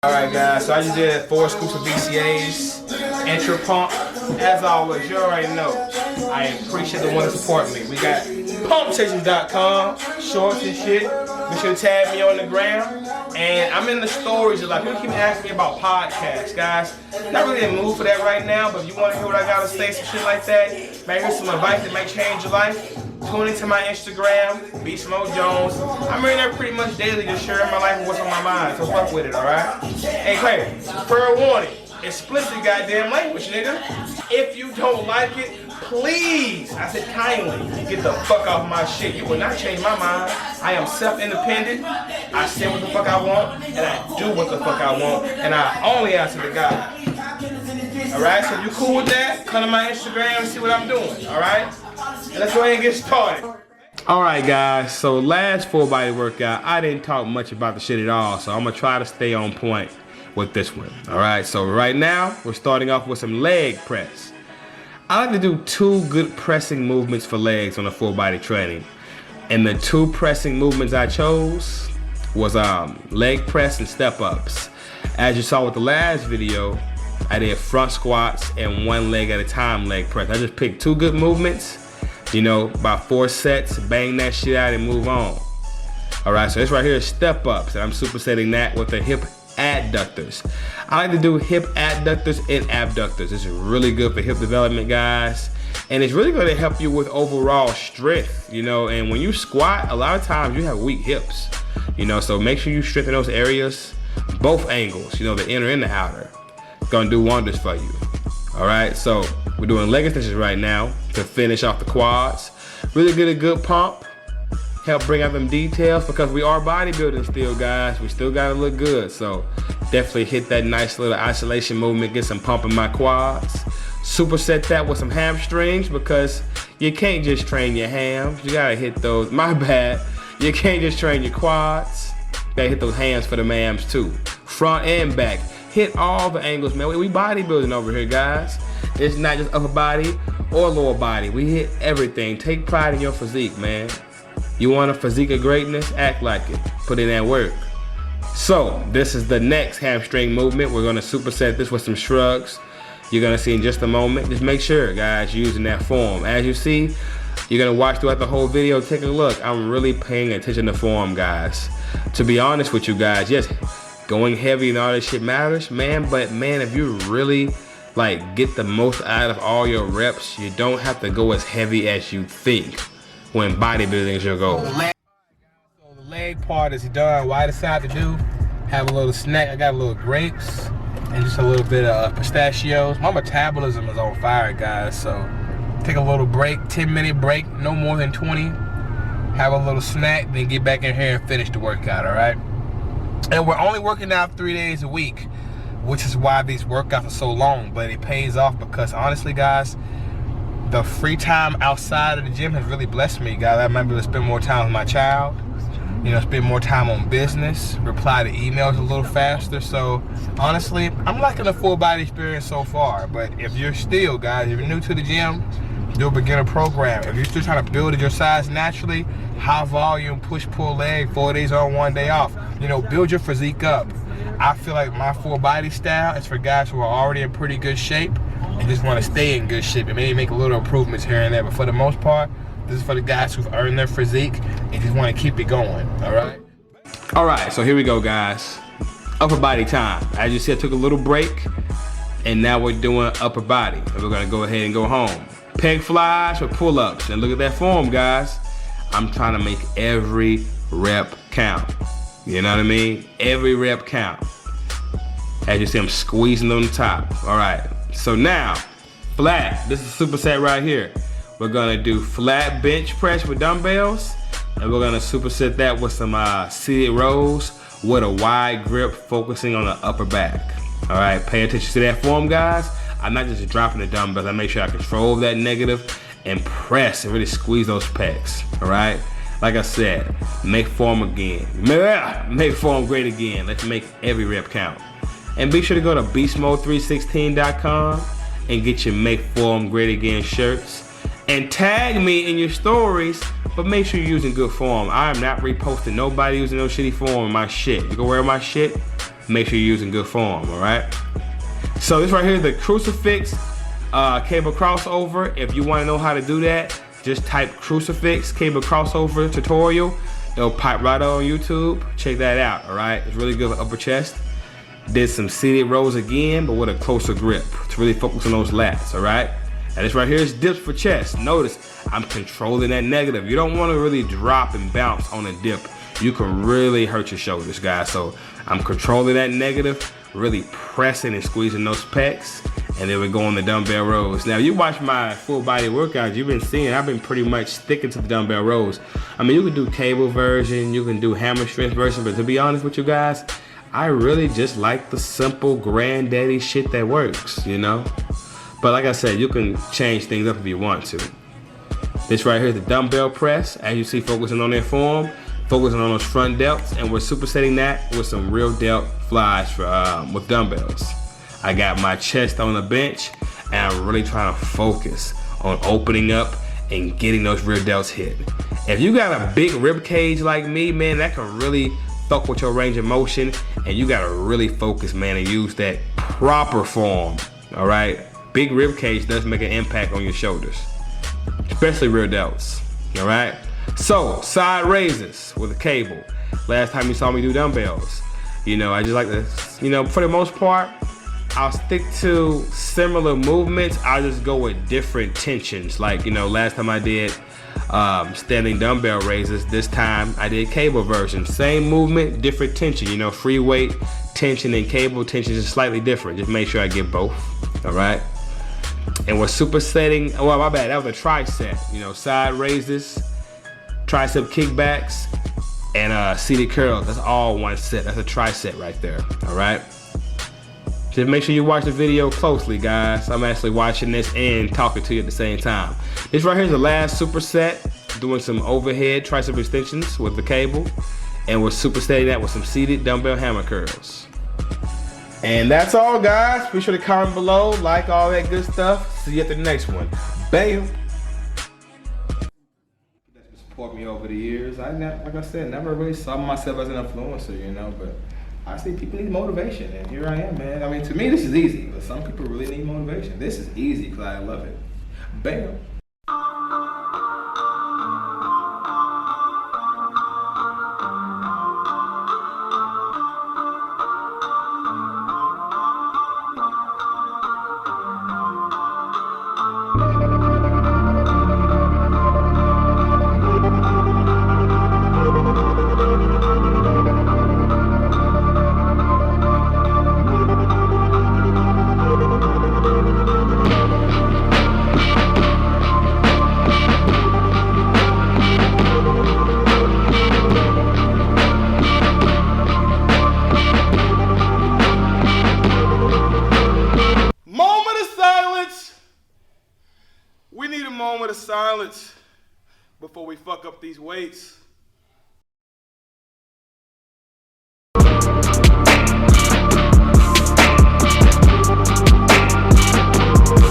Alright guys, so I just did 4 scoops of BCAs, intro pump. As always, you already know, I appreciate the one to support me. We got pumpstations.com, shorts and shit. Be sure to tag me on the gram. And I'm in the stories a lot. People keep asking me about podcasts, guys. Not really in the mood for that right now, but if you want to hear what I got to say, some shit like that, maybe here's some advice that may change your life. Tune into my Instagram, B Smo Jones. I'm in there pretty much daily just sharing my life and what's on my mind. So fuck with it, alright? Hey Clay, fair warning, explicit goddamn language, nigga. If you don't like it, please, I said kindly, get the fuck off my shit. You will not change my mind. I am self-independent. I say what the fuck I want, and I do what the fuck I want, and I only answer to God. Alright, so if you cool with that, come to my Instagram and see what I'm doing, alright? And let's go ahead and get started. Alright guys, so last full body workout, I didn't talk much about the shit at all, so I'm gonna try to stay on point with this one. Alright, so right now, we're starting off with some leg press. I like to do 2 good pressing movements for legs on a full body training. And the 2 pressing movements I chose was leg press and step ups. As you saw with the last video, I did front squats and 1 leg at a time leg press. I just picked 2 good movements, you know, about 4 sets, bang that shit out and move on. Alright, so this right here is step ups, and I'm supersetting that with the hip adductors. I like to do hip adductors and abductors. This is really good for hip development, guys. And it's really going to help you with overall strength, you know, and when you squat, a lot of times you have weak hips, you know, so make sure you strengthen those areas, both angles, you know, the inner and the outer. It's going to do wonders for you. Alright, so we're doing leg extensions right now to finish off the quads. Really get a good pump. Help bring out them details because we are bodybuilding still, guys. We still gotta look good. So definitely hit that nice little isolation movement, get some pump in my quads. Superset that with some hamstrings because you can't just train your hams. You gotta hit those, my bad. You can't just train your quads. You gotta hit those hams for the mams too. Front and back. Hit all the angles, man. We bodybuilding over here, guys. It's not just upper body or lower body. We hit everything. Take pride in your physique, man. You want a physique of greatness? Act like it. Put in that work. So, this is the next hamstring movement. We're gonna superset this with some shrugs. You're gonna see in just a moment. Just make sure, guys, you're using that form. As you see, you're gonna watch throughout the whole video. Take a look. I'm really paying attention to form, guys. To be honest with you guys, yes, going heavy and all this shit matters, man, but man, if you really like get the most out of all your reps, you don't have to go as heavy as you think when bodybuilding is your goal. So the leg part is done. What I decided to do, have a little snack. I got a little grapes and just a little bit of pistachios. My metabolism is on fire, guys, so take a little break, 10-minute break, no more than 20. Have a little snack, then get back in here and finish the workout, all right? And we're only working out 3 days a week, which is why these workouts are so long, but it pays off because honestly, guys, the free time outside of the gym has really blessed me, guys. I'm able to spend more time with my child, you know, spend more time on business, reply to emails a little faster. So honestly, I'm liking the full body experience so far. But if you're still, guys, if you're new to the gym, do a beginner program. If you're still trying to build your size naturally, high volume, push-pull leg, 4 days on, 1 day off, you know, build your physique up. I feel like my full body style is for guys who are already in pretty good shape and just want to stay in good shape and maybe make a little improvements here and there. But for the most part, this is for the guys who've earned their physique and just want to keep it going, all right? All right, so here we go, guys. Upper body time. As you see, I took a little break, and now we're doing upper body. And we're gonna go ahead and go home. Pec Flies or pull-ups. And look at that form, guys. I'm trying to make every rep count. You know what I mean? Every rep count. As you see, I'm squeezing on the top. All right, so now, flat. This is a superset right here. We're gonna do flat bench press with dumbbells, and we're gonna superset that with some seated rows with a wide grip focusing on the upper back. All right, pay attention to that form, guys. I'm not just dropping the dumbbells. I make sure I control that negative and press and really squeeze those pecs, all right? Like I said, make form again. Make form great again. Let's make every rep count. And be sure to go to beastmode316.com and get your Make Form Great Again shirts. And tag me in your stories, but make sure you're using good form. I am not reposting nobody using no shitty form in my shit. You can wear my shit, make sure you're using good form, all right? So this right here is the Crucifix cable crossover. If you want to know how to do that, just type Crucifix cable crossover tutorial. It'll pop right on YouTube. Check that out, all right? It's really good for upper chest. Did some seated rows again, but with a closer grip to really focus on those lats, all right? And this right here is dips for chest. Notice I'm controlling that negative. You don't want to really drop and bounce on a dip. You can really hurt your shoulders, guys. So I'm controlling that negative, really pressing and squeezing those pecs, and then we go on the dumbbell rows. Now, you watch my full body workouts, you've been seeing I've been pretty much sticking to the dumbbell rows. I mean, you can do cable version, you can do hammer strength version, but to be honest with you guys, I really just like the simple granddaddy shit that works, you know? But like I said, you can change things up if you want to. This right here is the dumbbell press, as you see, focusing on their form, focusing on those front delts, and we're supersetting that with some real delt flies for, with dumbbells. I got my chest on the bench, and I'm really trying to focus on opening up and getting those rear delts hit. If you got a big rib cage like me, man, that can really fuck with your range of motion, and you gotta really focus, man, and use that proper form, all right? Big rib cage does make an impact on your shoulders, especially rear delts, all right? So, side raises with a cable. Last time you saw me do dumbbells, you know, I just like to, you know, for the most part, I'll stick to similar movements. I'll just go with different tensions. Like, you know, last time I did standing dumbbell raises, this time I did cable version. Same movement, different tension. You know, free weight tension and cable tension is slightly different. Just make sure I get both, all right? And we're supersetting, well, my bad, that was a tricep. You know, side raises, tricep kickbacks, and seated curls. That's all one set. That's a tricep right there, all right? Just make sure you watch the video closely, guys. I'm actually watching this and talking to you at the same time. This right here is the last superset, doing some overhead tricep extensions with the cable, and we're supersetting that with some seated dumbbell hammer curls. And that's all, guys. Be sure to comment below, like all that good stuff. See you at the next one. Bam! Support me over the years. Like I said, never really saw myself as an influencer, you know, but I see people need motivation, and here I am, man. I mean, to me, this is easy, but some people really need motivation. This is easy because I love it. Bam. We need a moment of silence before we fuck up these weights.